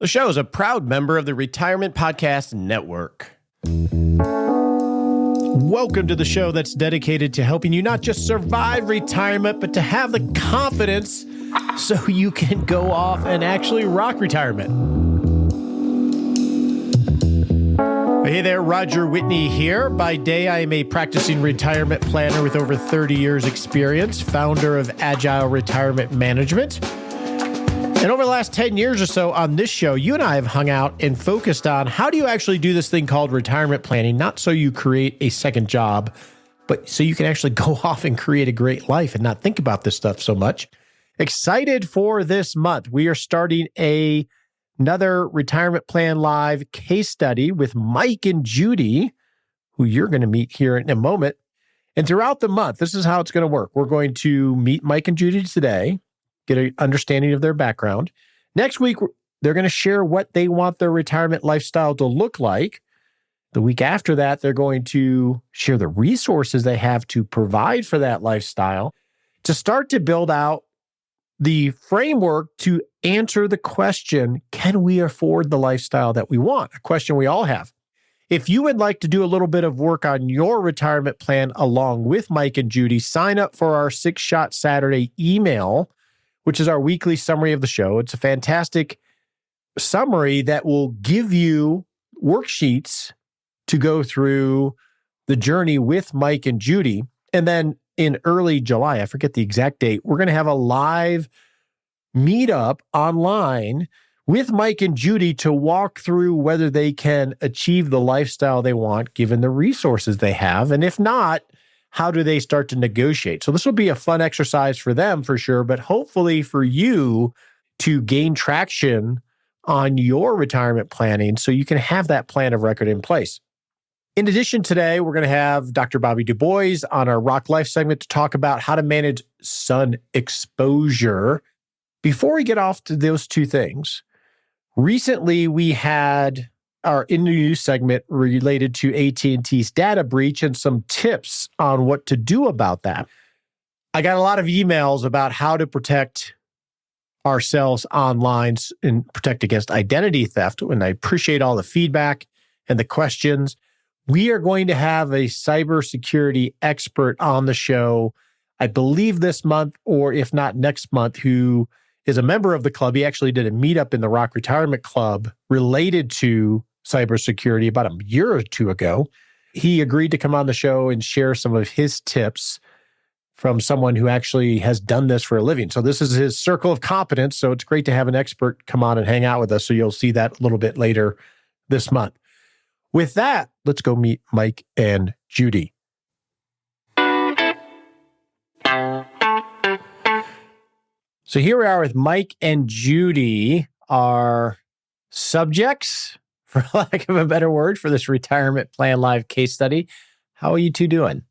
The show is a proud member of the Retirement Podcast Network. Welcome to the show that's dedicated to helping you not just survive retirement, but to have the confidence so you can go off and actually rock retirement. Hey there, Roger Whitney here. By day, I am a practicing retirement planner with over 30 years experience, founder of Agile Retirement Management. And over the last 10 years or so on this show, you and I have hung out and focused on how do you actually do this thing called retirement planning, not so you create a second job, but so you can actually go off and create a great life and not think about this stuff so much. Excited for this month. We are starting another Retirement Plan Live case study with Mike and Judy, who you're going to meet here in a moment. And throughout the month, this is how it's going to work. We're going to meet Mike and Judy today, get an understanding of their background. Next week, they're going to share what they want their retirement lifestyle to look like. The week after that, they're going to share the resources they have to provide for that lifestyle to start to build out the framework to answer the question, can we afford the lifestyle that we want? A question we all have. If you would like to do a little bit of work on your retirement plan along with Mike and Judy, sign up for our 6-Shot Saturday email, which is our weekly summary of the show. It's a fantastic summary that will give you worksheets to go through the journey with Mike and Judy. And then in early July, I forget the exact date, we're going to have a live meetup online with Mike and Judy to walk through whether they can achieve the lifestyle they want given the resources they have. And if not, how do they start to negotiate? So this will be a fun exercise for them for sure, but hopefully for you to gain traction on your retirement planning so you can have that plan of record in place. In addition, today, we're going to have Dr. Bobby Du Bois on our Rock Life segment to talk about how to manage sun exposure. Before we get off to those two things, recently we had our In the News segment related to AT&T's data breach and some tips on what to do about that. I got a lot of emails about how to protect ourselves online and protect against identity theft, and I appreciate all the feedback and the questions. We are going to have a cybersecurity expert on the show, I believe this month, or if not next month, who is a member of the club. He actually did a meetup in the Rock Retirement Club related to cybersecurity about a year or two ago. He agreed to come on the show and share some of his tips from someone who actually has done this for a living. So this is his circle of competence. So it's great to have an expert come on and hang out with us. So you'll see that a little bit later this month. With that, let's go meet Mike and Judy. So here we are with Mike and Judy, our subjects, for lack of a better word, for this Retirement Plan Live case study. How are you two doing?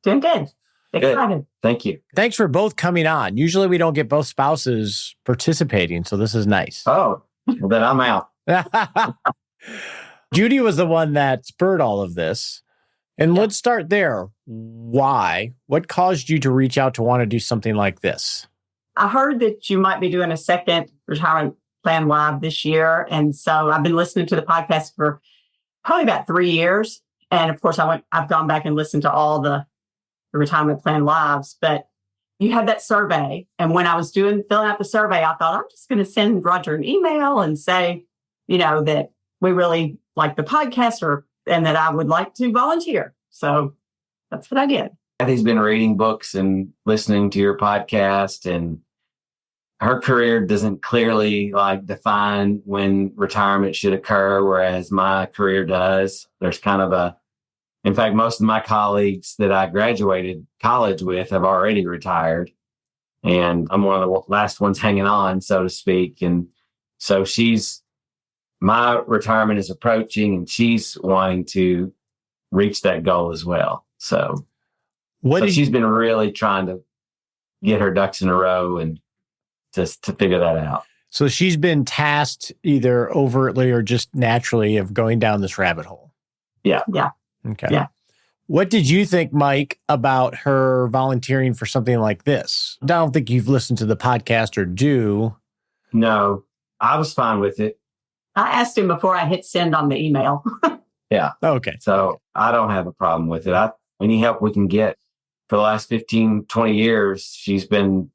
Doing good. Excited. Good. Thank you. Thanks for both coming on. Usually we don't get both spouses participating, so this is nice. Oh, well, then I'm out. Judy was the one that spurred all of this. And let's start there. Why? What caused you to reach out to want to do something like this? I heard that you might be doing a second Retirement Plan Live this year. And so I've been listening to the podcast for probably about 3 years. And of course, I've gone back and listened to all the Retirement Plan Lives. But you had that survey. And when I was filling out the survey, I thought, I'm just going to send Roger an email and say, that we really like the podcast and that I would like to volunteer. So that's what I did. Kathy's been reading books and listening to your podcast, and her career doesn't clearly define when retirement should occur, whereas my career does. There's kind of in fact, most of my colleagues that I graduated college with have already retired, and I'm one of the last ones hanging on, so to speak. And so my retirement is approaching, and she's wanting to reach that goal as well. So she's been really trying to get her ducks in a row and just to figure that out. So she's been tasked either overtly or just naturally of going down this rabbit hole. Yeah. Yeah. Okay. Yeah. What did you think, Mike, about her volunteering for something like this? I don't think you've listened to the podcast or do. No, I was fine with it. I asked him before I hit send on the email. Yeah. Okay. So I don't have a problem with it. Any help we can get. For the last 15, 20 years, she's been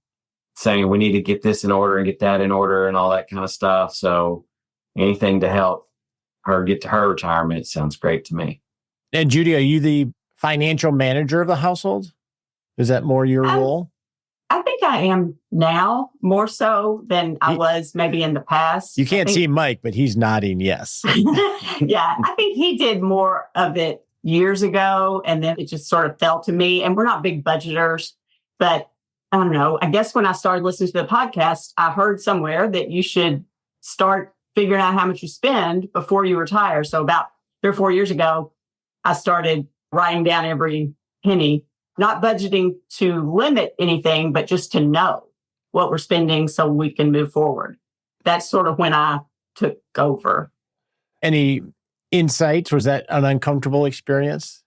saying we need to get this in order and get that in order and all that kind of stuff. So anything to help her get to her retirement sounds great to me. And Judy, are you the financial manager of the household? Is that more your role? I think I am now more so than I was maybe in the past. You can't see Mike, but he's nodding yes. Yeah, I think he did more of it years ago, and then it just sort of fell to me. And we're not big budgeters, but I don't know. I guess when I started listening to the podcast, I heard somewhere that you should start figuring out how much you spend before you retire. So about 3 or 4 years ago, I started writing down every penny, not budgeting to limit anything, but just to know what we're spending so we can move forward. That's sort of when I took over. Any insights? Was that an uncomfortable experience?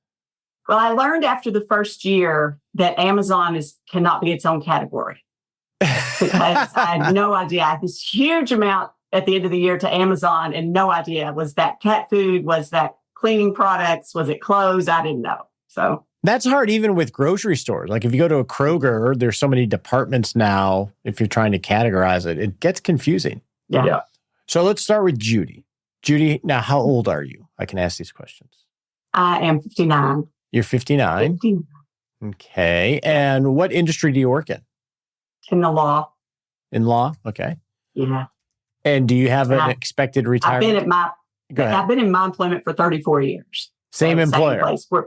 Well, I learned after the first year that Amazon cannot be its own category because I had no idea. I had this huge amount at the end of the year to Amazon and no idea. Was that cat food? Was that cleaning products? Was it clothes? I didn't know. So that's hard even with grocery stores. Like if you go to a Kroger, there's so many departments now. If you're trying to categorize it, it gets confusing. Yeah. So let's start with Judy. Judy, now how old are you? I can ask these questions. I am 59. You're 59. 59. Okay. And what industry do you work in? In the law. In law? Okay. Yeah. And do you have an expected retirement? I've been in my employment for 34 years. Same employer. Same place.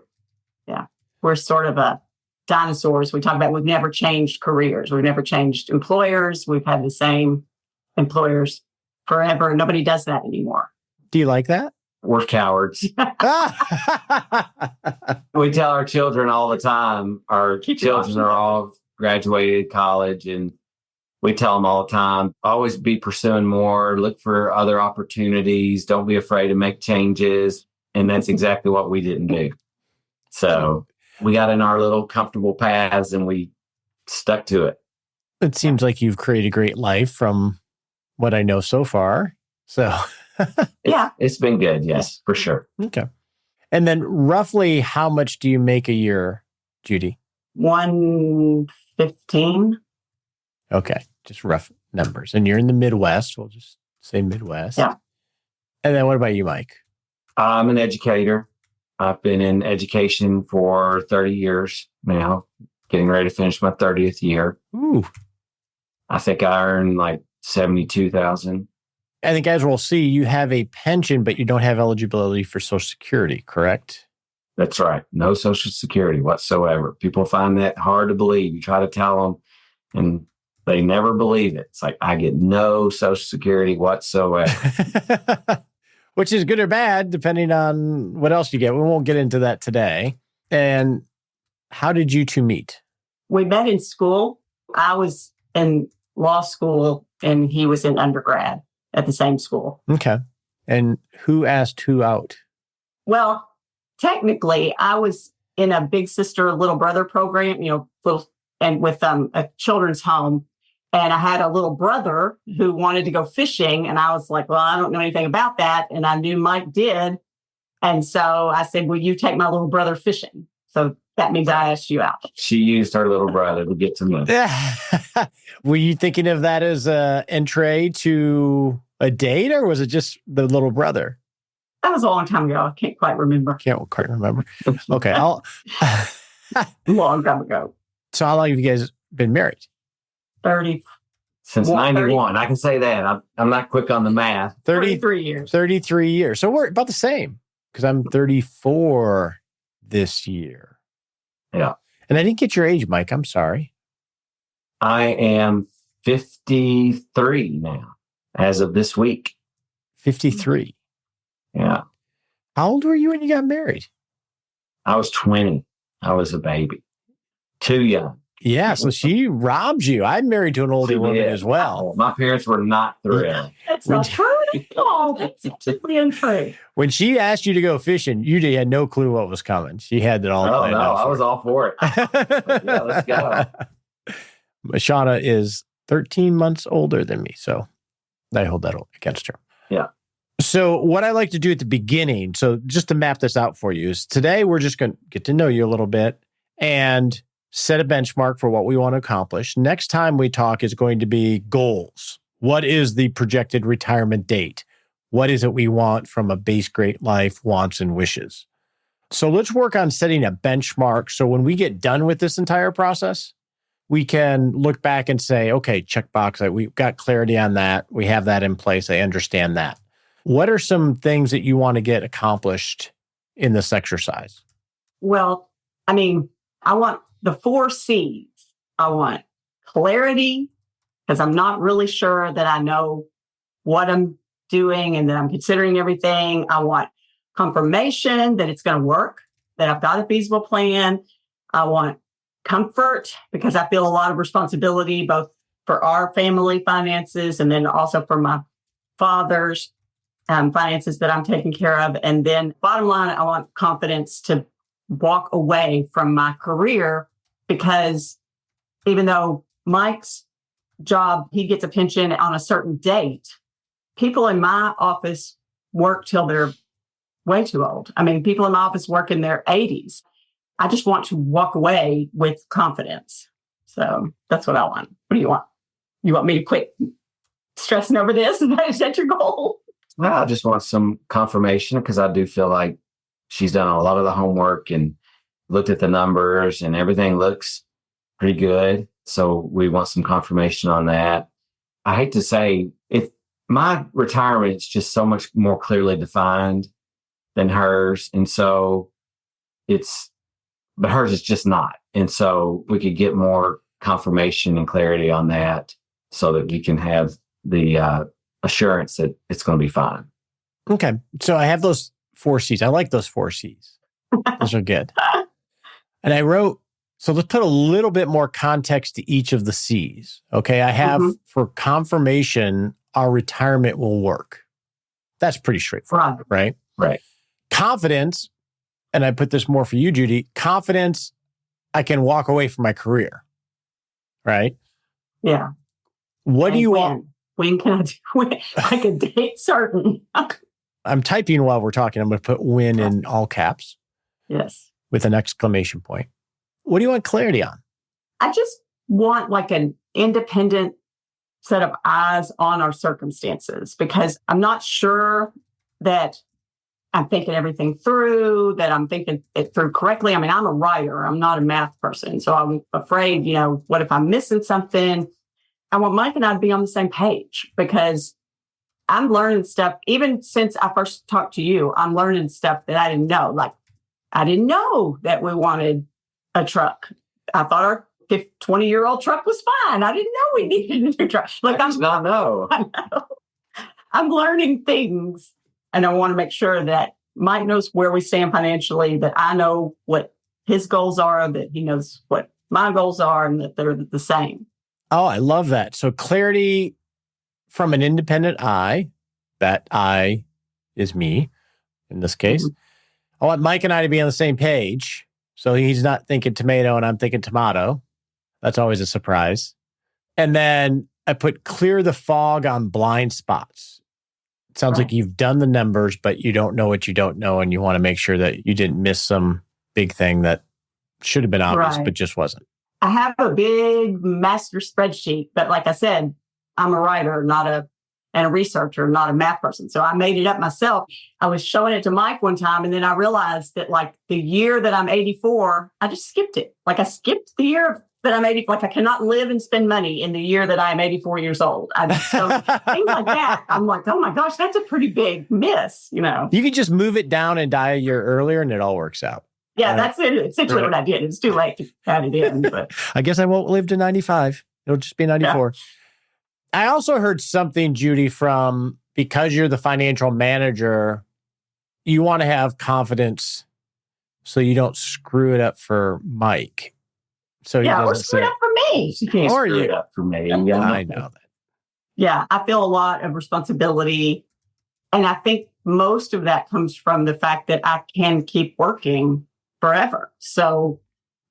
We're sort of dinosaurs. We talk about we've never changed careers. We've never changed employers. We've had the same employers forever. Nobody does that anymore. Do you like that? We're cowards. We tell our children all the time, our children are all graduated college, and we tell them all the time, always be pursuing more, look for other opportunities, don't be afraid to make changes. And that's exactly what we didn't do. So we got in our little comfortable paths and we stuck to it. It seems like you've created a great life from what I know so far. So it's been good. Yes, for sure. Okay. And then roughly how much do you make a year, Judy? 115. Okay. Just rough numbers. And you're in the Midwest. We'll just say Midwest. Yeah. And then what about you, Mike? I'm an educator. I've been in education for 30 years now, getting ready to finish my 30th year. Ooh. I think I earn like $72,000. I think as we'll see, you have a pension, but you don't have eligibility for Social Security, correct? That's right. No Social Security whatsoever. People find that hard to believe. You try to tell them and they never believe it. It's like, I get no Social Security whatsoever. Which is good or bad, depending on what else you get. We won't get into that today. And how did you two meet? We met in school. I was in law school and he was in undergrad at the same school. Okay. And who asked who out? Well, technically, I was in a big sister, little brother program, and with a children's home. And I had a little brother who wanted to go fishing. And I was like, well, I don't know anything about that. And I knew Mike did. And so I said, will you take my little brother fishing? So that means I asked you out. She used her little brother to get to me. Were you thinking of that as an entree to a date, or was it just the little brother? That was a long time ago. I can't quite remember. Can't quite remember. Okay. Long time ago. So how long have you guys been married? 30. Since 91. I can say that. I'm not quick on the math. 33 years. 33 years. So we're about the same because I'm 34 this year. Yeah. And I didn't get your age, Mike. I'm sorry. I am 53 now as of this week. 53. Yeah. How old were you when you got married? I was 20. I was a baby. Too young. Yeah, so she robbed you. I'm married to an older woman as well. My parents were not thrilled. That's not true at all. That's totally untrue. When she asked you to go fishing, you had no clue what was coming. She had it all planned out. I was all for it. Yeah, let's go. Shauna is 13 months older than me, so I hold that against her. Yeah. So what I like to do at the beginning, so just to map this out for you, is today we're just going to get to know you a little bit and set a benchmark for what we want to accomplish. Next time we talk is going to be goals. What is the projected retirement date? What is it we want from a base great life, wants and wishes? So let's work on setting a benchmark. So when we get done with this entire process, we can look back and say, okay, checkbox, we've got clarity on that. We have that in place. I understand that. What are some things that you want to get accomplished in this exercise? Well, I mean, I want the 4 C's. I want clarity, because I'm not really sure that I know what I'm doing and that I'm considering everything. I want confirmation that it's going to work, that I've got a feasible plan. I want comfort, because I feel a lot of responsibility, both for our family finances and then also for my father's finances that I'm taking care of. And then bottom line, I want confidence to walk away from my career, because even though Mike's job, he gets a pension on a certain date, people in my office work till they're way too old. I mean, people in my office work in their 80s. I just want to walk away with confidence. So that's what I want. What do you want? You want me to quit stressing over this? Is that your goal? Well, I just want some confirmation, because I do feel like she's done a lot of the homework and looked at the numbers and everything looks pretty good. So we want some confirmation on that. I hate to say, if my retirement is just so much more clearly defined than hers. And so but hers is just not. And so we could get more confirmation and clarity on that so that we can have the assurance that it's going to be fine. Okay. So I have those 4 C's. I like those 4 C's. Those are good. And I wrote, so let's put a little bit more context to each of the C's. Okay. I have for confirmation, our retirement will work. That's pretty straightforward, right? Right. Confidence, and I put this more for you, Judy, confidence, I can walk away from my career, right? Yeah. What do you want? When can I do it? Like a date certain. I'm typing while we're talking. I'm going to put when in all caps. Yes. With an exclamation point. What do you want clarity on? I just want like an independent set of eyes on our circumstances, because I'm not sure that I'm thinking everything through, that I'm thinking it through correctly. I mean, I'm a writer. I'm not a math person. So I'm afraid, what if I'm missing something? I want Mike and I to be on the same page, because I'm learning stuff. Even since I first talked to you, I'm learning stuff that I didn't know. Like, I didn't know that we wanted a truck. I thought our 20-year-old truck was fine. I didn't know we needed a new truck. Like, I did not know. I know. I'm learning things, and I want to make sure that Mike knows where we stand financially, that I know what his goals are, that he knows what my goals are, and that they're the same. Oh, I love that. So clarity from an independent eye, that I is me in this case. Mm-hmm. I want Mike and I to be on the same page. So he's not thinking tomato and I'm thinking tomato. That's always a surprise. And then I put clear the fog on blind spots. It sounds like you've done the numbers, but you don't know what you don't know. And you want to make sure that you didn't miss some big thing that should have been obvious, but just wasn't. I have a big master spreadsheet, but like I said, I'm a writer, and a researcher, not a math person. So I made it up myself. I was showing it to Mike one time, and then I realized that like the year that I'm 84, I just skipped it. Like I skipped the year that I'm 80. Like I cannot live and spend money in the year that I'm 84 years old. So things like that. I'm like, oh my gosh, that's a pretty big miss, You could just move it down and die a year earlier, and it all works out. Yeah, that's essentially what I did. It's too late to add it in. But I guess I won't live to 95. It'll just be 94. Yeah. I also heard something, Judy, from because you're the financial manager, you want to have confidence so you don't screw it up for Mike. So he or screw it up for me. She can't screw it up for me. Yeah, I know that. Yeah, I feel a lot of responsibility. And I think most of that comes from the fact that I can keep working forever. So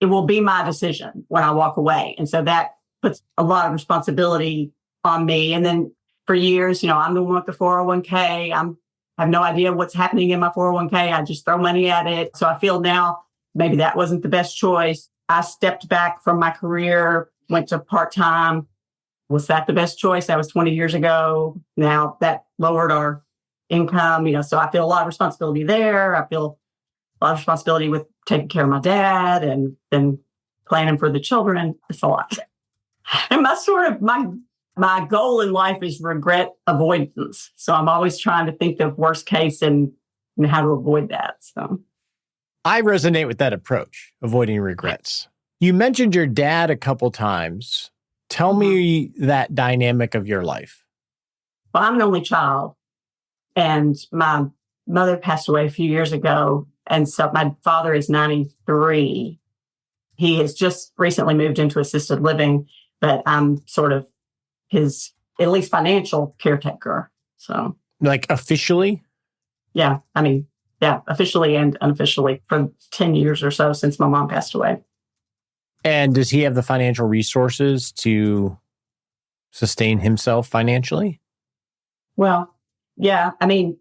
it will be my decision when I walk away. And so that puts a lot of responsibility on me. And then for years, I'm the one with the 401k. I'm have no idea what's happening in my 401k. I just throw money at it. So I feel now maybe that wasn't the best choice. I stepped back from my career, went to part-time. Was that the best choice? That was 20 years ago. Now that lowered our income, so I feel a lot of responsibility there. I feel a lot of responsibility with taking care of my dad and then planning for the children. It's a lot. And my goal in life is regret avoidance. So I'm always trying to think of worst case and how to avoid that. So I resonate with that approach, avoiding regrets. You mentioned your dad a couple times. Tell me that dynamic of your life. Well, I'm an only child, and my mother passed away a few years ago. And so my father is 93. He has just recently moved into assisted living, but I'm sort of his, at least financial caretaker. So, like officially? Yeah. Officially and unofficially for 10 years or so since my mom passed away. And does he have the financial resources to sustain himself financially? Well, yeah.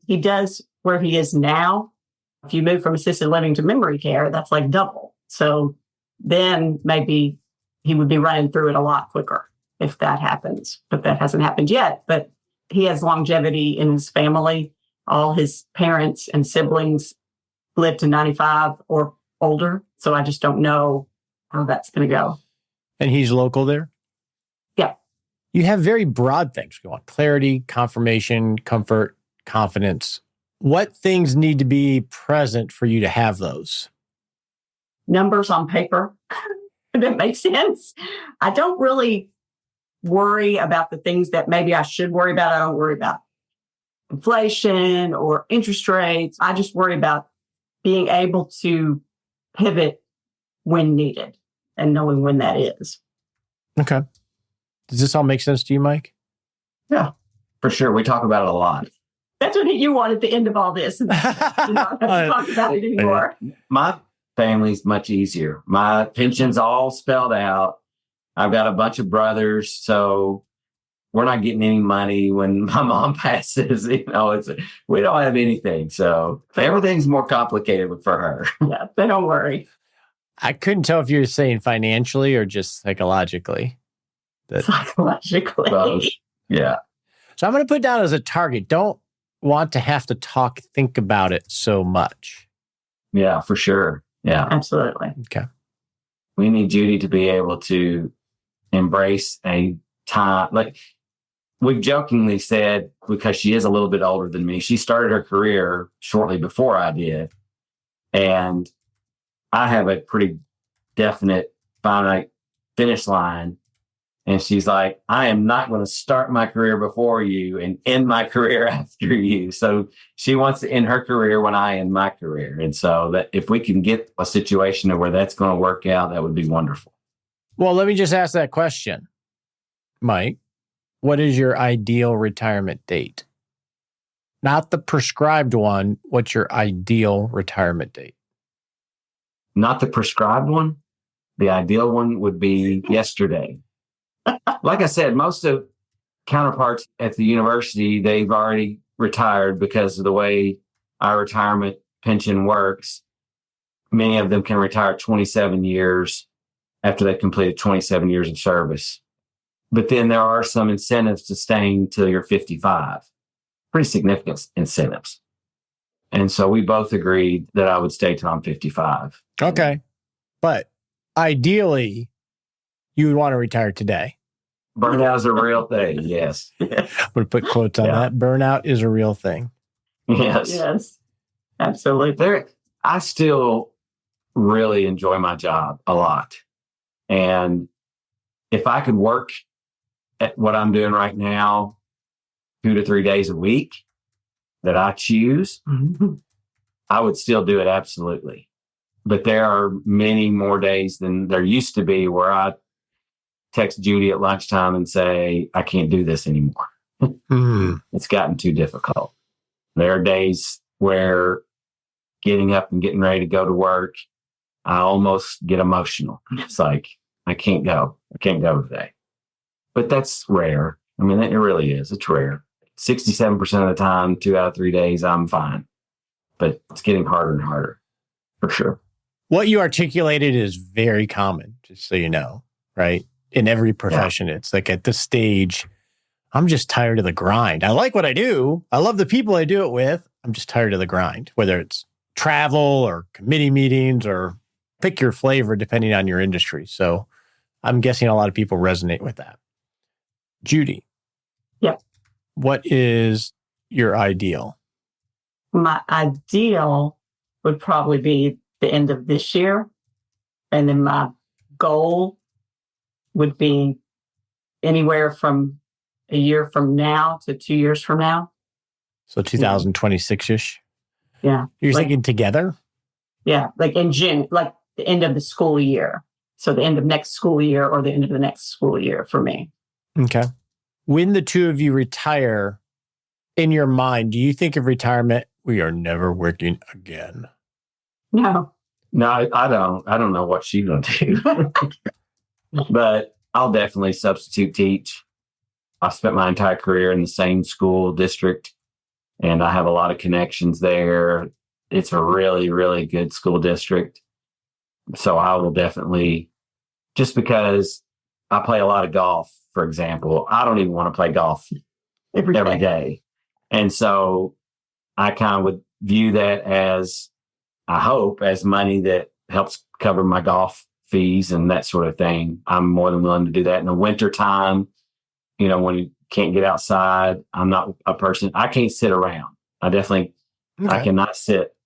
He does where he is now. If you move from assisted living to memory care, that's like double. So then maybe he would be running through it a lot quicker if that happens. But that hasn't happened yet. But he has longevity in his family. All his parents and siblings live to 95 or older. So I just don't know how that's going to go. And he's local there? Yeah. You have very broad things going on. Clarity, confirmation, comfort, confidence. What things need to be present for you to have those? Numbers on paper. If that makes sense. I don't really worry about the things that maybe I should worry about. I don't worry about inflation or interest rates. I just worry about being able to pivot when needed and knowing when that is. Okay. Does this all make sense to you, Mike? Yeah, for sure. We talk about it a lot. That's what you want at the end of all this. I don't have to talk about it anymore. My family's much easier. My pension's all spelled out. I've got a bunch of brothers, so we're not getting any money when my mom passes. We don't have anything. So everything's more complicated for her. Yeah, they don't worry. I couldn't tell if you were saying financially or just psychologically. Psychologically. Both. Yeah. So I'm going to put down as a target. Don't want to have to think about it so much. Yeah, for sure. Yeah. Absolutely. Okay. We need Judy to be able to embrace a time. Like we've jokingly said, because she is a little bit older than me, she started her career shortly before I did. And I have a pretty definite finite finish line. And she's like, I am not going to start my career before you and end my career after you. So she wants to end her career when I end my career. And so that if we can get a situation where that's going to work out, that would be wonderful. Well, let me just ask that question. Mike, what is your ideal retirement date? Not the prescribed one. What's your ideal retirement date? Not the prescribed one. The ideal one would be yesterday. Like I said, most of counterparts at the university, they've already retired because of the way our retirement pension works. Many of them can retire at 27 years after they've completed 27 years of service. But then there are some incentives to staying till you're 55. Pretty significant incentives. And so we both agreed that I would stay till I'm 55. Okay. But ideally, you would want to retire today. Burnout is a real thing. Yes. I'm going to put quotes on that. Burnout is a real thing. Yes. Yes. Absolutely. I still really enjoy my job a lot. And if I could work at what I'm doing right now 2 to 3 days a week that I choose, I would still do it. Absolutely. But there are many more days than there used to be where I text Judy at lunchtime and say, I can't do this anymore. It's gotten too difficult. There are days where getting up and getting ready to go to work, I almost get emotional. It's like, I can't go. I can't go today. But that's rare. I mean, it really is. It's rare. 67% of the time, 2 out of 3 days, I'm fine. But it's getting harder and harder, for sure. What you articulated is very common, just so you know, right? In every profession, It's like at this stage, I'm just tired of the grind. I like what I do. I love the people I do it with. I'm just tired of the grind, whether it's travel or committee meetings or pick your flavor depending on your industry. So I'm guessing a lot of people resonate with that. Judy. Yep. What is your ideal? My ideal would probably be the end of this year. And then my goal would be anywhere from a year from now to 2 years from now. So 2026-ish? Yeah. You're thinking together? Yeah. Like in June, like the end of the school year. So the end of next school year or the end of the next school year for me. Okay. When the two of you retire, in your mind, do you think of retirement, we are never working again? No. No, I don't. I don't know what she's going to do. But I'll definitely substitute teach. I spent my entire career in the same school district, and I have a lot of connections there. It's a really, really good school district. So I will definitely, just because I play a lot of golf, for example, I don't even want to play golf every day. And so I kind of would view that as, I hope, as money that helps cover my golf fees and that sort of thing. I'm more than willing to do that in the winter time. You know, when you can't get outside, I'm not a person, I can't sit around. I cannot sit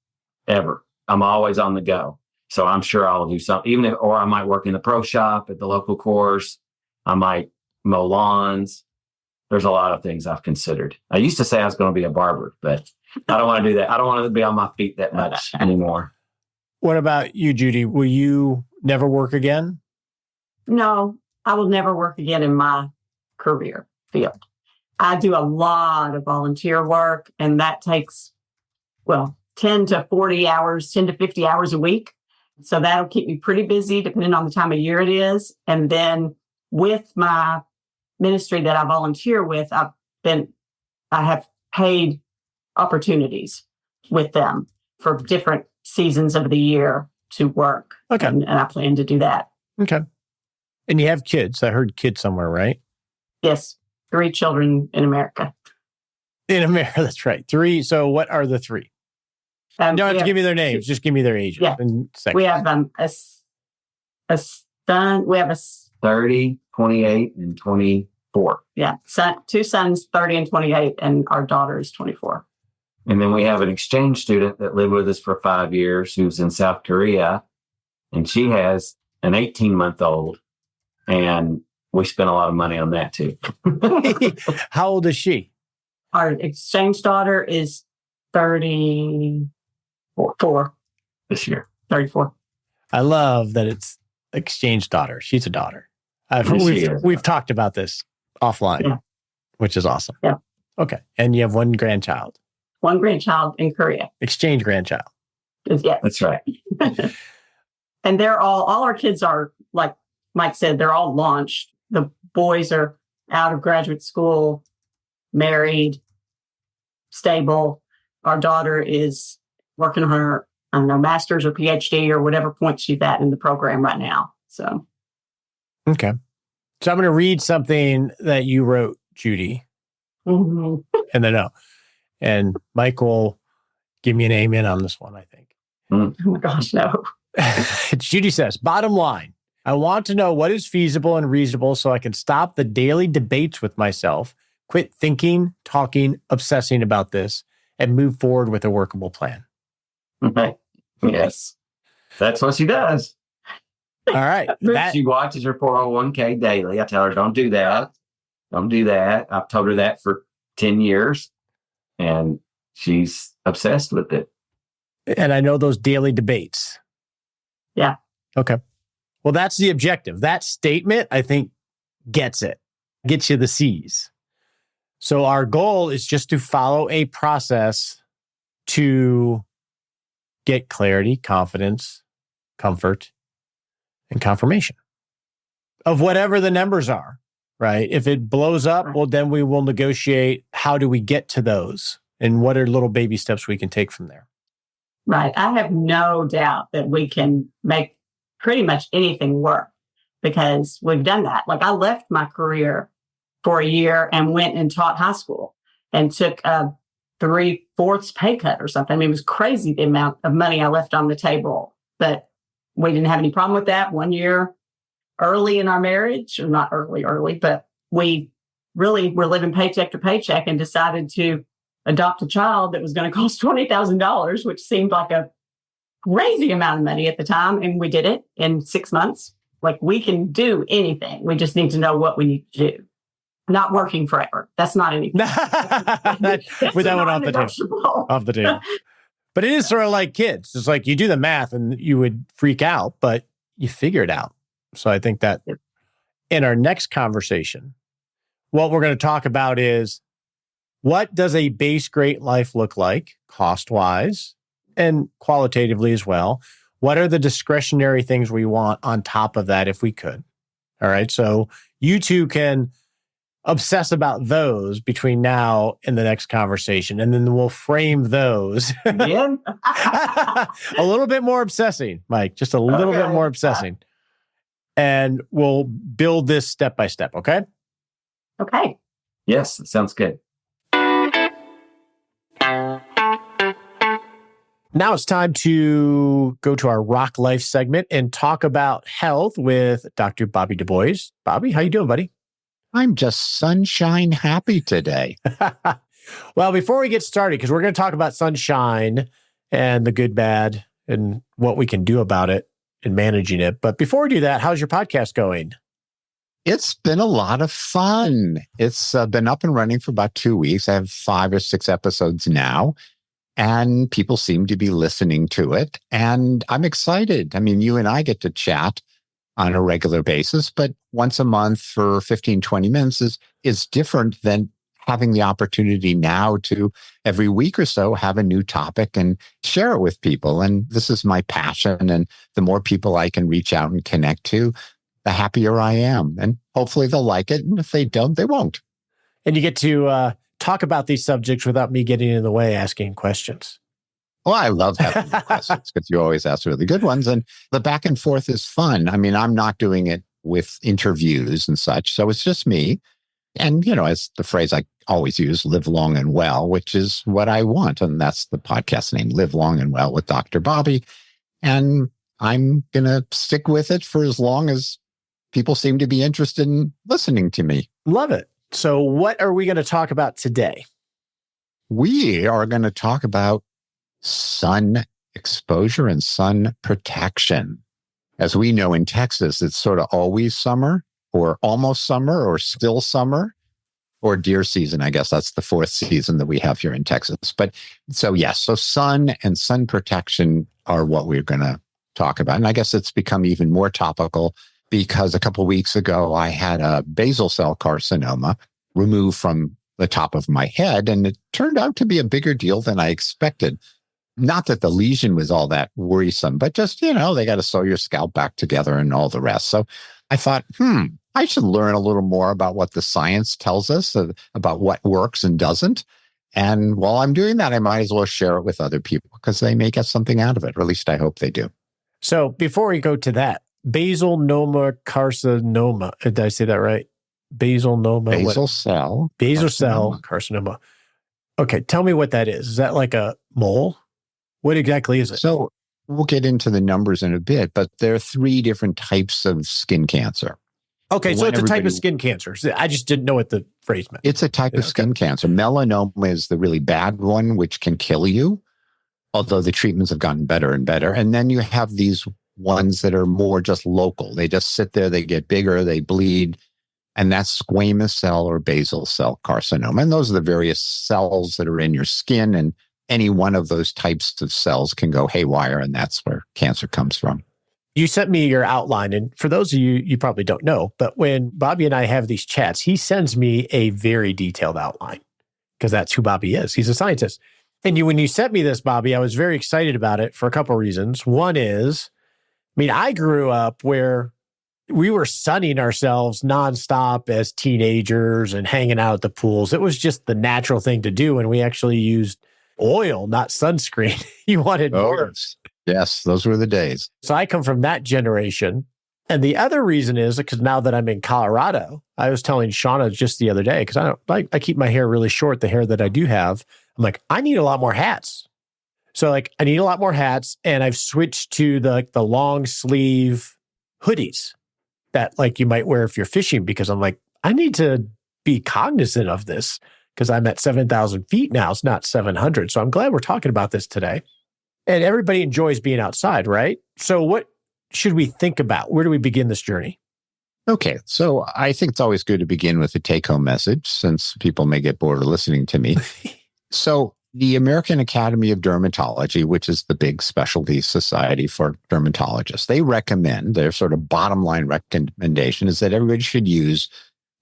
ever. I'm always on the go. So I'm sure I'll do something, or I might work in the pro shop at the local course. I might mow lawns. There's a lot of things I've considered. I used to say I was going to be a barber, but I don't want to do that. I don't want to be on my feet that much anymore. What about you, Judy? Will you never work again? No, I will never work again in my career field. I do a lot of volunteer work, and that takes, 10 to 40 hours, 10 to 50 hours a week. So that'll keep me pretty busy depending on the time of year it is. And then with my ministry that I volunteer with, I have paid opportunities with them for different seasons of the year to work. Okay. And I plan to do that. Okay. And you have kids. I heard kids somewhere, right? Yes. 3 children in America. In America, that's right. 3. So what are the 3? You don't have to give me their names. Just give me their ages. Yeah. We have a son. We have a 30, 28, and 24. Yeah. 2 sons, 30 and 28, and our daughter is 24. And then we have an exchange student that lived with us for 5 years who's in South Korea, and she has an 18-month-old, and we spent a lot of money on that too. How old is she? Our exchange daughter is 34 this year. 34. I love that it's exchange daughter. She's a daughter. We've talked about this offline, which is awesome. Yeah. Okay. And you have 1 grandchild. 1 grandchild in Korea. Exchange grandchild. Yeah. That's right. And they're all our kids are, like Mike said, they're all launched. The boys are out of graduate school, married, stable. Our daughter is working on her, master's or PhD or whatever point she's at in the program right now. So. Okay. So I'm going to read something that you wrote, Judy. Mm-hmm. And then and Mike will give me an amen on this one, I think. Oh my gosh, no. Judy says, bottom line, I want to know what is feasible and reasonable so I can stop the daily debates with myself, quit thinking, talking, obsessing about this, and move forward with a workable plan. Yes. That's what she does. All right. She watches her 401k daily. I tell her, don't do that. Don't do that. I've told her that for 10 years, and she's obsessed with it. And I know those daily debates. Yeah. Okay. Well, that's the objective. That statement, I think, gets you the C's. So our goal is just to follow a process to get clarity, confidence, comfort, and confirmation of whatever the numbers are, right? If it blows up, well, then we will negotiate how do we get to those? And what are little baby steps we can take from there? Right. I have no doubt that we can make pretty much anything work because we've done that. Like I left my career for a year and went and taught high school and took a 3/4 pay cut or something. I mean, it was crazy the amount of money I left on the table, but we didn't have any problem with that. 1 year early in our marriage, or not early, but we really were living paycheck to paycheck and decided to adopt a child that was going to cost $20,000, which seemed like a crazy amount of money at the time. And we did it in 6 months. Like we can do anything. We just need to know what we need to do. Not working forever. That's not anything. With that one off the table. Off the table. But it is sort of like kids. It's like you do the math and you would freak out, but you figure it out. So I think that in our next conversation, what we're going to talk about is what does a base grade life look like cost-wise and qualitatively as well? What are the discretionary things we want on top of that if we could? All right. So you two can obsess about those between now and the next conversation. And then we'll frame those Again? a little bit more obsessing, Mike, just a little bit more obsessing. And we'll build this step by step. Okay. Okay. Yes, sounds good. Now it's time to go to our Rock Life segment and talk about health with Dr. Bobby Du Bois. Bobby, how you doing, buddy? I'm just sunshine happy today. Well, before we get started, because we're going to talk about sunshine and the good, bad, and what we can do about it and managing it. But before we do that, how's your podcast going? It's been a lot of fun. It's been up and running for about 2 weeks. I have 5 or 6 episodes now, and people seem to be listening to it. And I'm excited. I mean, you and I get to chat on a regular basis, but once a month for 15, 20 minutes is different than having the opportunity now to every week or so have a new topic and share it with people. And this is my passion. And the more people I can reach out and connect to, the happier I am. And hopefully they'll like it. And if they don't, they won't. And you get to talk about these subjects without me getting in the way, asking questions. Well, I love having questions because you always ask really good ones. And the back and forth is fun. I mean, I'm not doing it with interviews and such. So it's just me. And, you know, as the phrase I always use, live long and well, which is what I want. And that's the podcast name, Live Long and Well with Dr. Bobby. And I'm going to stick with it for as long as people seem to be interested in listening to me. Love it. So what are we going to talk about today? We are going to talk about sun exposure and sun protection. As we know in Texas, it's sort of always summer or almost summer or still summer or deer season. I guess that's the 4th season that we have here in Texas. But so yes, so sun and sun protection are what we're going to talk about. And I guess it's become even more topical because a couple of weeks ago, I had a basal cell carcinoma removed from the top of my head. And it turned out to be a bigger deal than I expected. Not that the lesion was all that worrisome, but just, you know, they got to sew your scalp back together and all the rest. So I thought, I should learn a little more about what the science tells us about what works and doesn't. And while I'm doing that, I might as well share it with other people because they may get something out of it, or at least I hope they do. So before we go to that, basal noma carcinoma. Did I say that right? Basal cell carcinoma. Okay, tell me what that is. Is that like a mole? What exactly is it? So we'll get into the numbers in a bit, but there are 3 different types of skin cancer. Okay, so it's a type of skin cancer. I just didn't know what the phrase meant. It's a type of skin cancer. Melanoma is the really bad one, which can kill you, although the treatments have gotten better and better. And then you have these ones that are more just local. They just sit there, they get bigger, they bleed, and that's squamous cell or basal cell carcinoma. And those are the various cells that are in your skin, and any one of those types of cells can go haywire, and that's where cancer comes from. You sent me your outline, and for those of you probably don't know, but when Bobby and I have these chats, he sends me a very detailed outline because that's who Bobby is. He's a scientist. And when you sent me this, Bobby, I was very excited about it for a couple of reasons. One is, I grew up where we were sunning ourselves nonstop as teenagers and hanging out at the pools. It was just the natural thing to do. And we actually used oil, not sunscreen. You wanted more. Yes, those were the days. So I come from that generation. And the other reason is because now that I'm in Colorado, I was telling Shauna just the other day, because I keep my hair really short, the hair that I do have. I'm like, I need a lot more hats. So I need a lot more hats. And I've switched to the long sleeve hoodies that you might wear if you're fishing, because I'm like, I need to be cognizant of this because I'm at 7,000 feet now. It's not 700. So I'm glad we're talking about this today. And everybody enjoys being outside, right? So what should we think about? Where do we begin this journey? Okay, so I think it's always good to begin with a take-home message, since people may get bored of listening to me. So the American Academy of Dermatology, which is the big specialty society for dermatologists, they recommend, their sort of bottom line recommendation is that everybody should use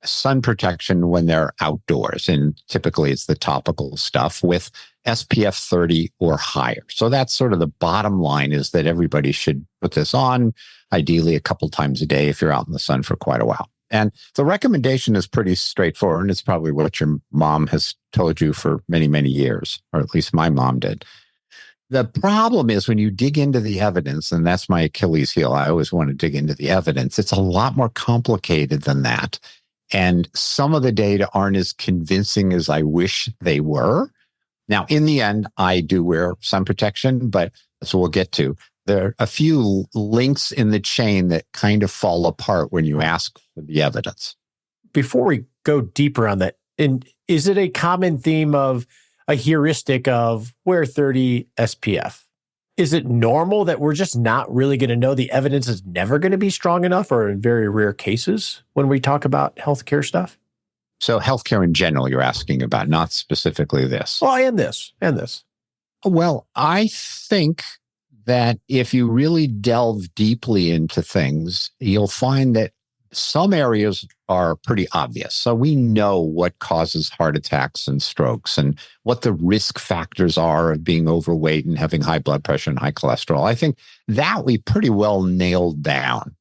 sun protection when they're outdoors. And typically it's the topical stuff with SPF 30 or higher. So that's sort of the bottom line, is that everybody should put this on, ideally a couple times a day if you're out in the sun for quite a while. And the recommendation is pretty straightforward. And it's probably what your mom has told you for many, many years, or at least my mom did. The problem is when you dig into the evidence, and that's my Achilles heel. I always want to dig into the evidence. It's a lot more complicated than that. And some of the data aren't as convincing as I wish they were. Now, in the end, I do wear sun protection, but as we'll get to, there are a few links in the chain that kind of fall apart when you ask for the evidence. Before we go deeper on that, is it a common theme of a heuristic of wear 30 SPF? Is it normal that we're just not really going to know? The evidence is never going to be strong enough, or in very rare cases when we talk about healthcare stuff? So healthcare in general, you're asking about, not specifically this. Well, and this. Well, I think that if you really delve deeply into things, you'll find that some areas are pretty obvious. So we know what causes heart attacks and strokes and what the risk factors are of being overweight and having high blood pressure and high cholesterol. I think that we pretty well nailed down.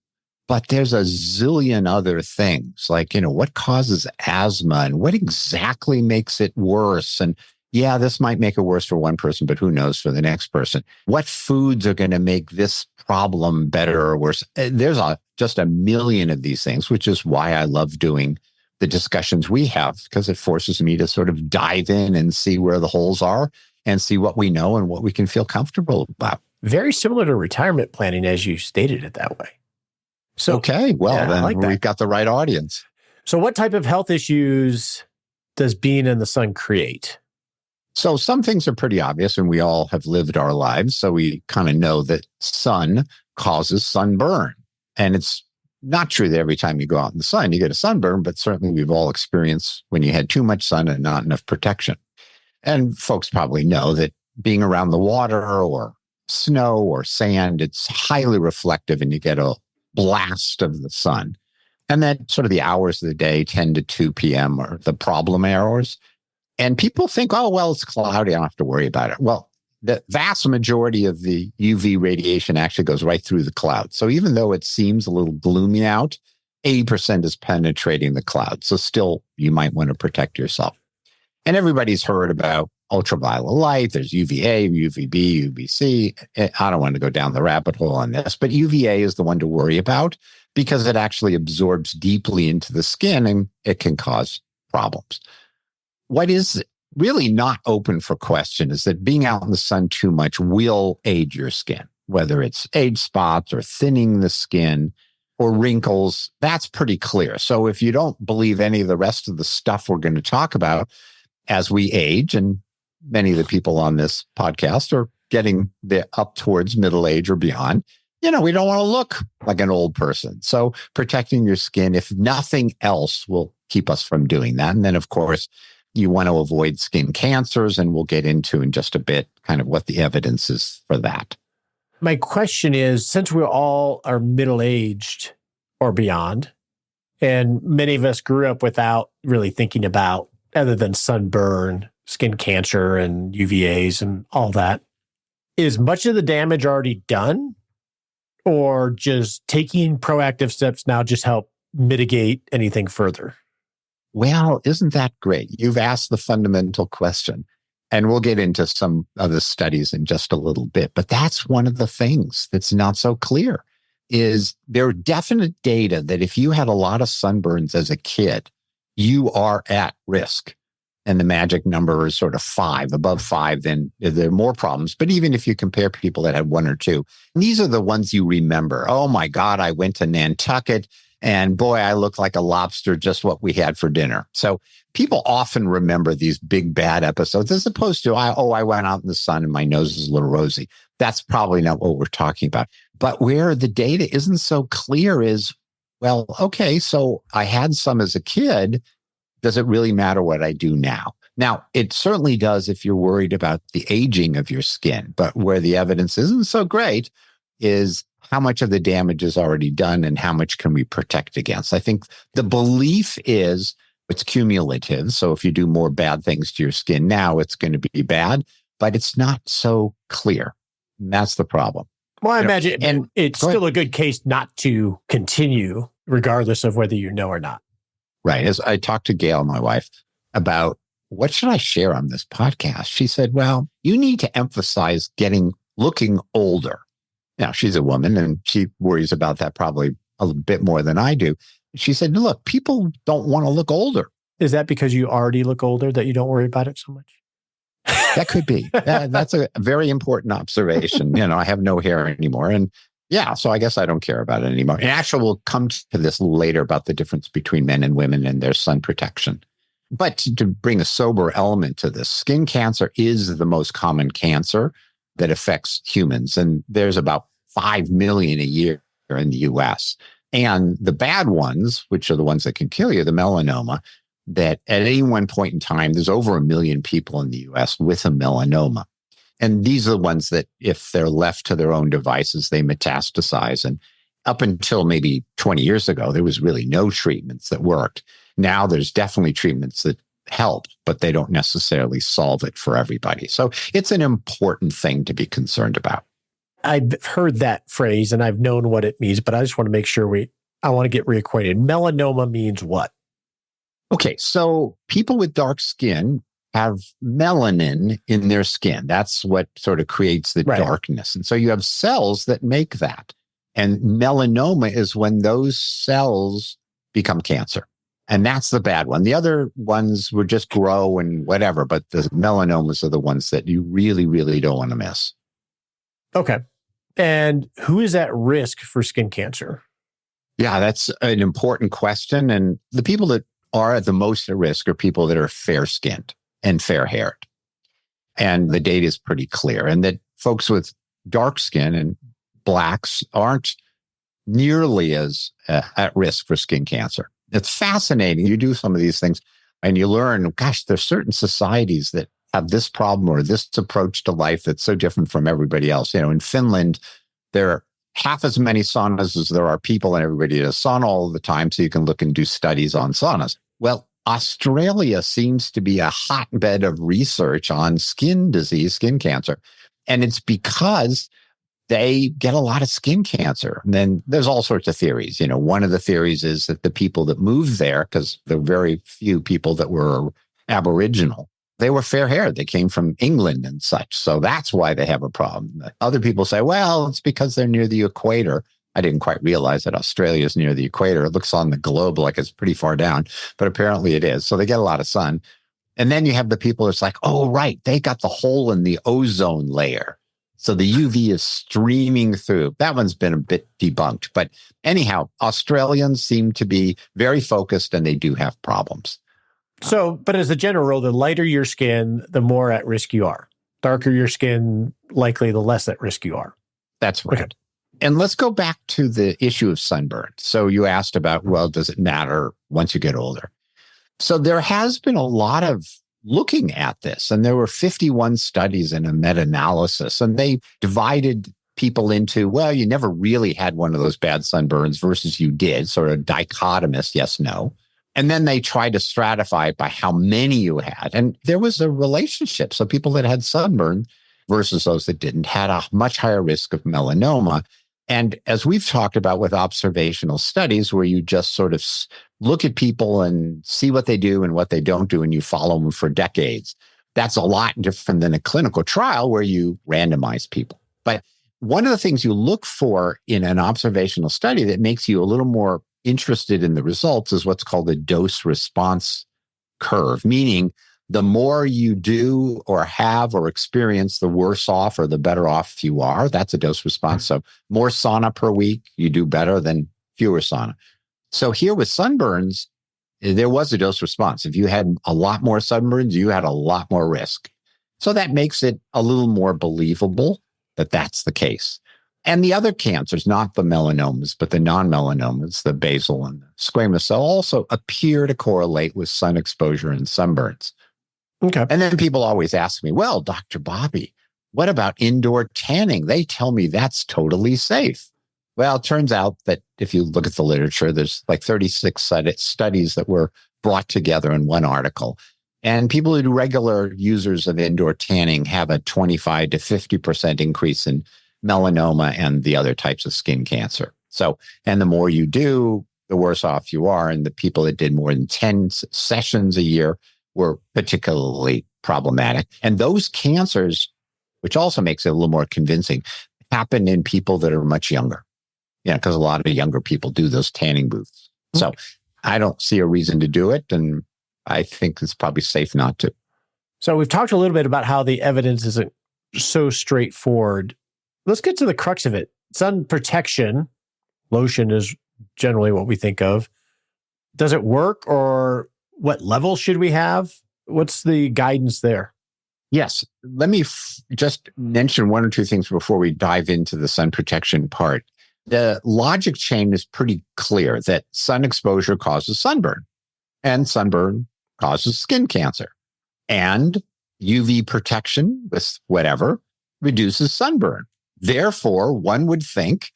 But there's a zillion other things, like, what causes asthma and what exactly makes it worse? And yeah, this might make it worse for one person, but who knows for the next person? What foods are going to make this problem better or worse? There's just a million of these things, which is why I love doing the discussions we have, because it forces me to sort of dive in and see where the holes are and see what we know and what we can feel comfortable about. Very similar to retirement planning, as you stated it that way. So, okay, well, yeah, then we've got the right audience. So what type of health issues does being in the sun create? So some things are pretty obvious, and we all have lived our lives. So we kind of know that sun causes sunburn. And it's not true that every time you go out in the sun, you get a sunburn, but certainly we've all experienced when you had too much sun and not enough protection. And folks probably know that being around the water or snow or sand, it's highly reflective and you get a blast of the sun. And then sort of the hours of the day, 10 to 2 p.m. are the problem hours. And people think, oh, well, it's cloudy, I don't have to worry about it. Well, the vast majority of the UV radiation actually goes right through the cloud. So even though it seems a little gloomy out, 80% is penetrating the cloud. So still, you might want to protect yourself. And everybody's heard about ultraviolet light. There's UVA, UVB, UVC. I don't want to go down the rabbit hole on this, but UVA is the one to worry about because it actually absorbs deeply into the skin and it can cause problems. What is really not open for question is that being out in the sun too much will age your skin, whether it's age spots or thinning the skin or wrinkles. That's pretty clear. So if you don't believe any of the rest of the stuff we're going to talk about as we age, and many of the people on this podcast are getting up towards middle age or beyond, we don't want to look like an old person. So protecting your skin, if nothing else, will keep us from doing that. And then, of course, you want to avoid skin cancers, and we'll get into in just a bit kind of what the evidence is for that. My question is, since we all are middle-aged or beyond, and many of us grew up without really thinking about, other than sunburn, skin cancer and UVAs and all that, is much of the damage already done? or just taking proactive steps now just help mitigate anything further? Well, isn't that great? You've asked the fundamental question. And we'll get into some of the studies in just a little bit. But that's one of the things that's not so clear is there are definite data that if you had a lot of sunburns as a kid, you are at risk. And the magic number is sort of 5. Above 5, then there are more problems. But even if you compare people that had 1 or 2, these are the ones you remember. Oh my God, I went to Nantucket and boy, I look like a lobster, just what we had for dinner. So people often remember these big bad episodes as opposed to, I went out in the sun and my nose is a little rosy. That's probably not what we're talking about. But where the data isn't so clear is, well, okay, so I had some as a kid. Does it really matter what I do now? Now, it certainly does if you're worried about the aging of your skin. But where the evidence isn't so great is how much of the damage is already done and how much can we protect against. I think the belief is it's cumulative. So if you do more bad things to your skin now, it's going to be bad, but it's not so clear. And that's the problem. Well, I imagine, and it's still a good case not to continue, regardless of whether you know or not. Right. As I talked to Gail, my wife, about what should I share on this podcast? She said, well, you need to emphasize looking older. Now, she's a woman and she worries about that probably a bit more than I do. She said, look, people don't want to look older. Is that because you already look older that you don't worry about it so much? That could be. That's a very important observation. I have no hair anymore. And yeah, so I guess I don't care about it anymore. And actually, we'll come to this later about the difference between men and women and their sun protection. But to bring a sober element to this, skin cancer is the most common cancer that affects humans. And there's about 5 million a year in the US. And the bad ones, which are the ones that can kill you, the melanoma, that at any one point in time, there's over 1 million people in the US with a melanoma. And these are the ones that if they're left to their own devices, they metastasize. And up until maybe 20 years ago, there was really no treatments that worked. Now there's definitely treatments that help, but they don't necessarily solve it for everybody. So it's an important thing to be concerned about. I've heard that phrase and I've known what it means, but I just want to make sure I want to get reacquainted. Melanoma means what? Okay, so people with dark skin have melanin in their skin. That's what sort of creates the darkness. And so you have cells that make that. And melanoma is when those cells become cancer. And that's the bad one. The other ones would just grow and whatever, but the melanomas are the ones that you really, really don't want to miss. Okay. And who is at risk for skin cancer? Yeah, that's an important question. And the people that are at the most at risk are people that are fair-skinned and fair-haired. And the data is pretty clear. And that folks with dark skin and blacks aren't nearly as at risk for skin cancer. It's fascinating. You do some of these things and you learn, gosh, there's certain societies that have this problem or this approach to life that's so different from everybody else. In Finland, there are half as many saunas as there are people and everybody does sauna all the time. So you can look and do studies on saunas. Well, Australia seems to be a hotbed of research on skin disease, skin cancer. And it's because they get a lot of skin cancer. And then there's all sorts of theories. One of the theories is that the people that moved there, because there were very few people that were Aboriginal, they were fair-haired. They came from England and such. So that's why they have a problem. Other people say, well, it's because they're near the equator. I didn't quite realize that Australia is near the equator. It looks on the globe like it's pretty far down, but apparently it is. So they get a lot of sun. And then you have the people that's like, oh, right, they got the hole in the ozone layer. So the UV is streaming through. That one's been a bit debunked. But anyhow, Australians seem to be very focused and they do have problems. So, but as a general rule, the lighter your skin, the more at risk you are. Darker your skin, likely the less at risk you are. That's right. Okay. And let's go back to the issue of sunburn. So you asked about, well, does it matter once you get older? So there has been a lot of looking at this, and there were 51 studies in a meta-analysis, and they divided people into, well, you never really had one of those bad sunburns versus you did, sort of dichotomous, yes, no. And then they tried to stratify it by how many you had. And there was a relationship. So people that had sunburn versus those that didn't had a much higher risk of melanoma. And as we've talked about with observational studies, where you just sort of look at people and see what they do and what they don't do, and you follow them for decades, that's a lot different than a clinical trial where you randomize people. But one of the things you look for in an observational study that makes you a little more interested in the results is what's called the dose response curve, meaning the more you do or have or experience, the worse off or the better off you are. That's a dose response. So more sauna per week, you do better than fewer sauna. So here with sunburns, there was a dose response. If you had a lot more sunburns, you had a lot more risk. So that makes it a little more believable that that's the case. And the other cancers, not the melanomas, but the non-melanomas, the basal and the squamous cell, also appear to correlate with sun exposure and sunburns. Okay. And then people always ask me, well, Dr. Bobby, what about indoor tanning? They tell me that's totally safe. Well, it turns out that if you look at the literature, there's like 36 studies that were brought together in one article. And people who do regular users of indoor tanning have a 25 to 50% increase in melanoma and the other types of skin cancer. So, and the more you do, the worse off you are. And the people that did more than 10 sessions a year were particularly problematic. And those cancers, which also makes it a little more convincing, happen in people that are much younger. Yeah, because a lot of younger people do those tanning booths. So I don't see a reason to do it. And I think it's probably safe not to. So we've talked a little bit about how the evidence isn't so straightforward. Let's get to the crux of it. Sun protection, lotion is generally what we think of. Does it work, or what level should we have? What's the guidance there? Yes. Let me just mention one or two things before we dive into the sun protection part. The logic chain is pretty clear that sun exposure causes sunburn, and sunburn causes skin cancer, and UV protection with whatever reduces sunburn. Therefore, one would think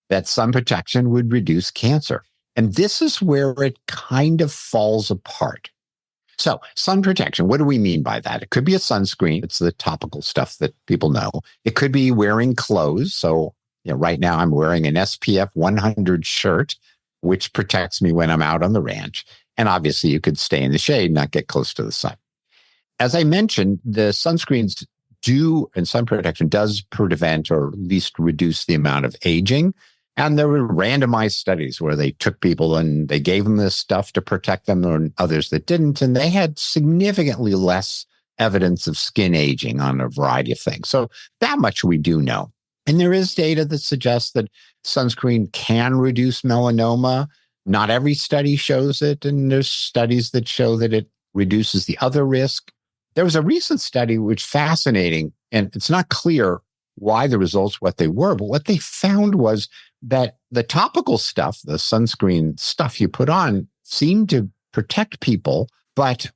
that sun protection would reduce cancer. And this is where it kind of falls apart. So sun protection, what do we mean by that? It could be a sunscreen. It's the topical stuff that people know. It could be wearing clothes. So right now I'm wearing an SPF 100 shirt, which protects me when I'm out on the ranch. And obviously you could stay in the shade, not get close to the sun. As I mentioned, the sunscreens do, and sun protection does prevent or at least reduce the amount of aging. And there were randomized studies where they took people and they gave them this stuff to protect them, and others that didn't. And they had significantly less evidence of skin aging on a variety of things. So that much we do know. And there is data that suggests that sunscreen can reduce melanoma. Not every study shows it. And there's studies that show that it reduces the other risk. There was a recent study which is fascinating, and it's not clear why the results, what they were, but what they found was that the topical stuff, the sunscreen stuff you put on, seemed to protect people, but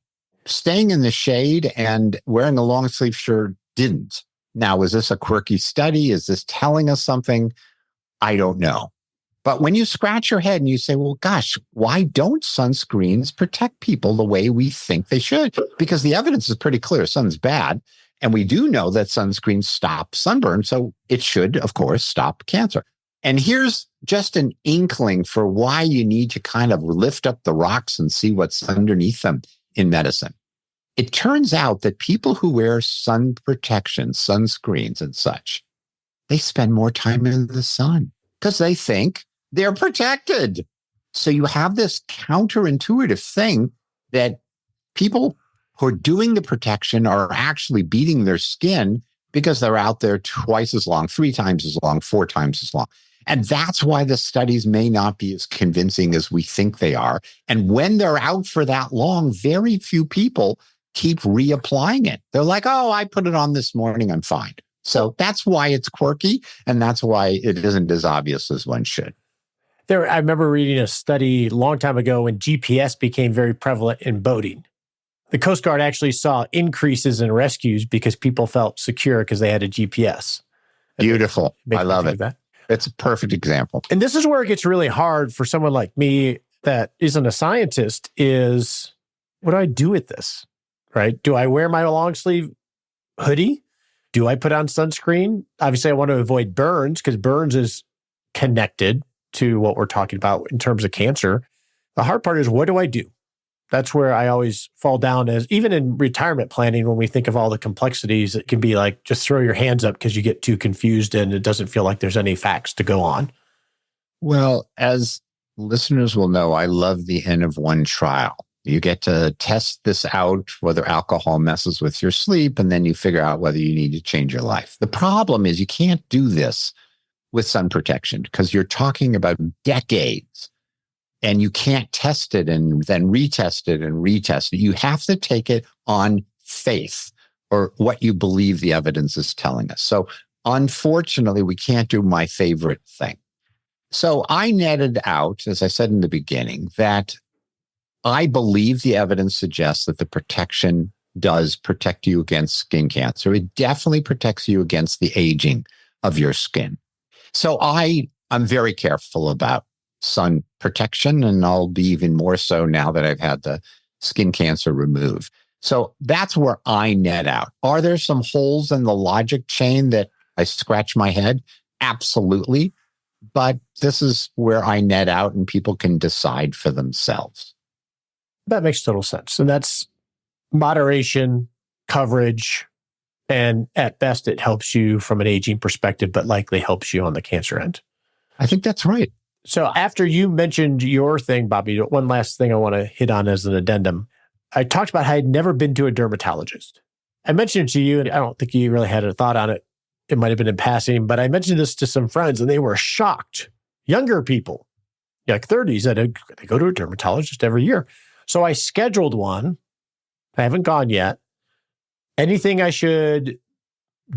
staying in the shade and wearing a long sleeve shirt didn't. Now, is this a quirky study? Is this telling us something? I don't know. But when you scratch your head and you say, well, gosh, why don't sunscreens protect people the way we think they should? Because the evidence is pretty clear. Sun's bad. And we do know that sunscreens stop sunburn. So it should, of course, stop cancer. And here's just an inkling for why you need to kind of lift up the rocks and see what's underneath them in medicine. It turns out that people who wear sun protection, sunscreens and such, they spend more time in the sun because they think they're protected. So you have this counterintuitive thing that people who are doing the protection are actually beating their skin because they're out there twice as long, 3 times as long, 4 times as long. And that's why the studies may not be as convincing as we think they are. And when they're out for that long, very few people keep reapplying it. They're like, oh, I put it on this morning, I'm fine. So that's why it's quirky, and that's why it isn't as obvious as one should. I remember reading a study a long time ago when GPS became very prevalent in boating. The Coast Guard actually saw increases in rescues because people felt secure because they had a GPS. Beautiful. I love it. That. It's a perfect example. And this is where it gets really hard for someone like me that isn't a scientist is, what do I do with this, right? Do I wear my long sleeve hoodie? Do I put on sunscreen? Obviously, I want to avoid burns because burns is connected to what we're talking about in terms of cancer. The hard part is, what do I do? That's where I always fall down as, even in retirement planning, when we think of all the complexities, it can be like, just throw your hands up because you get too confused and it doesn't feel like there's any facts to go on. Well, as listeners will know, I love the N of 1 trial. You get to test this out, whether alcohol messes with your sleep, and then you figure out whether you need to change your life. The problem is you can't do this with sun protection because you're talking about decades, and you can't test it and then retest it and retest it. You have to take it on faith or what you believe the evidence is telling us. So unfortunately, we can't do my favorite thing. So I netted out, as I said in the beginning, that I believe the evidence suggests that the protection does protect you against skin cancer. It definitely protects you against the aging of your skin. So I'm very careful about sun protection, and I'll be even more so now that I've had the skin cancer removed. So that's where I net out. Are there some holes in the logic chain that I scratch my head? Absolutely. But this is where I net out, and people can decide for themselves. That makes total sense. And that's moderation, coverage, and at best, it helps you from an aging perspective, but likely helps you on the cancer end. I think that's right. So after you mentioned your thing, Bobby, one last thing I want to hit on as an addendum. I talked about how I'd never been to a dermatologist. I mentioned it to you, and I don't think you really had a thought on it. It might have been in passing, but I mentioned this to some friends, and they were shocked. Younger people, like 30s, that they go to a dermatologist every year. So I scheduled one. I haven't gone yet. Anything I should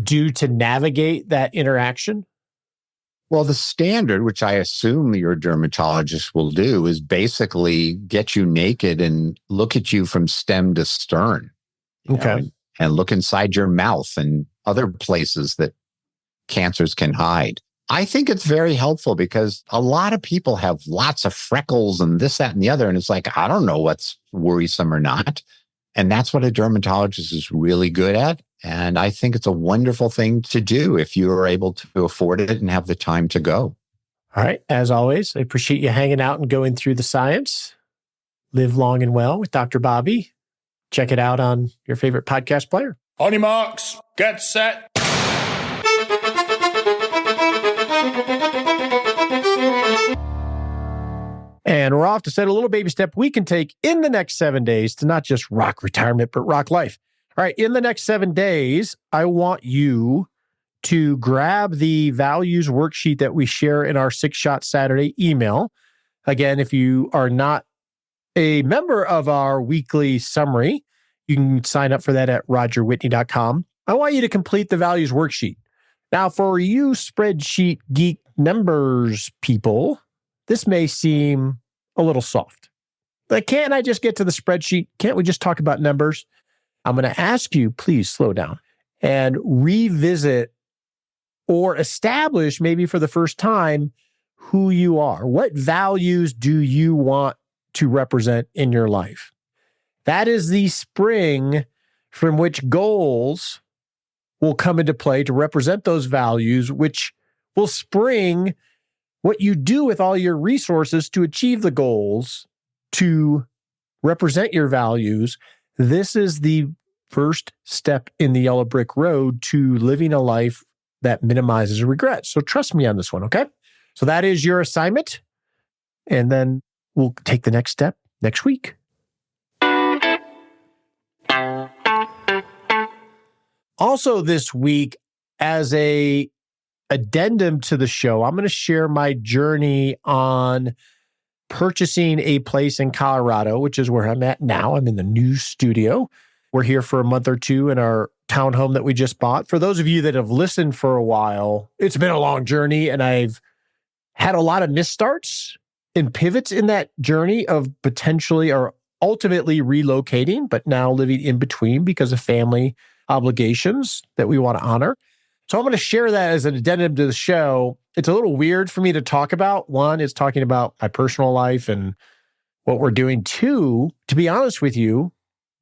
do to navigate that interaction? Well, the standard, which I assume your dermatologist will do, is basically get you naked and look at you from stem to stern. Okay. And look inside your mouth and other places that cancers can hide. I think it's very helpful because a lot of people have lots of freckles and this, that, and the other. And it's like, I don't know what's worrisome or not. And that's what a dermatologist is really good at. And I think it's a wonderful thing to do if you are able to afford it and have the time to go. All right. As always, I appreciate you hanging out and going through the science. Live long and well with Dr. Bobby. Check it out on your favorite podcast player. On your marks, get set. And we're off to set a little baby step we can take in the next 7 days to not just rock retirement, but rock life. All right, in the next 7 days, I want you to grab the values worksheet that we share in our 6-Shot Saturday email. Again, if you are not a member of our weekly summary, you can sign up for that at rogerwhitney.com. I want you to complete the values worksheet. Now, for you spreadsheet geek members people, this may seem a little soft. But can't I just get to the spreadsheet? Can't we just talk about numbers? I'm going to ask you, please slow down and revisit or establish maybe for the first time who you are. What values do you want to represent in your life? That is the spring from which goals will come into play to represent those values, which will spring what you do with all your resources to achieve the goals, to represent your values. This is the first step in the yellow brick road to living a life that minimizes regret. So trust me on this one, okay? So that is your assignment. And then we'll take the next step next week. Also this week, as a addendum to the show, I'm going to share my journey on purchasing a place in Colorado, which is where I'm at now. I'm in the new studio. We're here for a month or two in our townhome that we just bought. For those of you that have listened for a while, it's been a long journey, and I've had a lot of misstarts and pivots in that journey of potentially or ultimately relocating, but now living in between because of family obligations that we want to honor. So I'm going to share that as an addendum to the show. It's a little weird for me to talk about. One, it's talking about my personal life and what we're doing. Two, to be honest with you,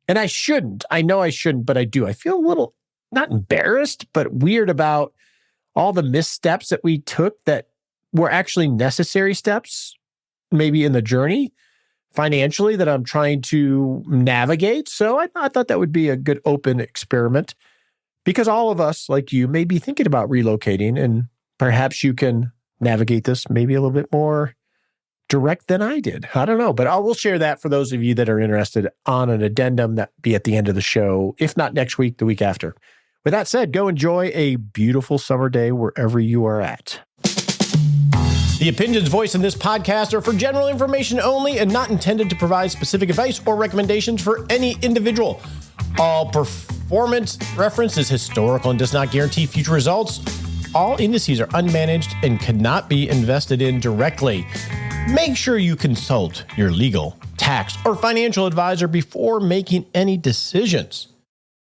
and I shouldn't. I know I shouldn't, but I do. I feel a little, not embarrassed, but weird about all the missteps that we took that were actually necessary steps, maybe in the journey financially that I'm trying to navigate. So I thought that would be a good open experiment because all of us, like you, may be thinking about relocating, and perhaps you can navigate this maybe a little bit more direct than I did. I don't know, but I will share that for those of you that are interested on an addendum that be at the end of the show, if not next week, the week after. With that said, go enjoy a beautiful summer day wherever you are at. The opinions voiced in this podcast are for general information only and not intended to provide specific advice or recommendations for any individual. All performance reference is historical and does not guarantee future results. All indices are unmanaged and cannot be invested in directly. Make sure you consult your legal, tax, or financial advisor before making any decisions.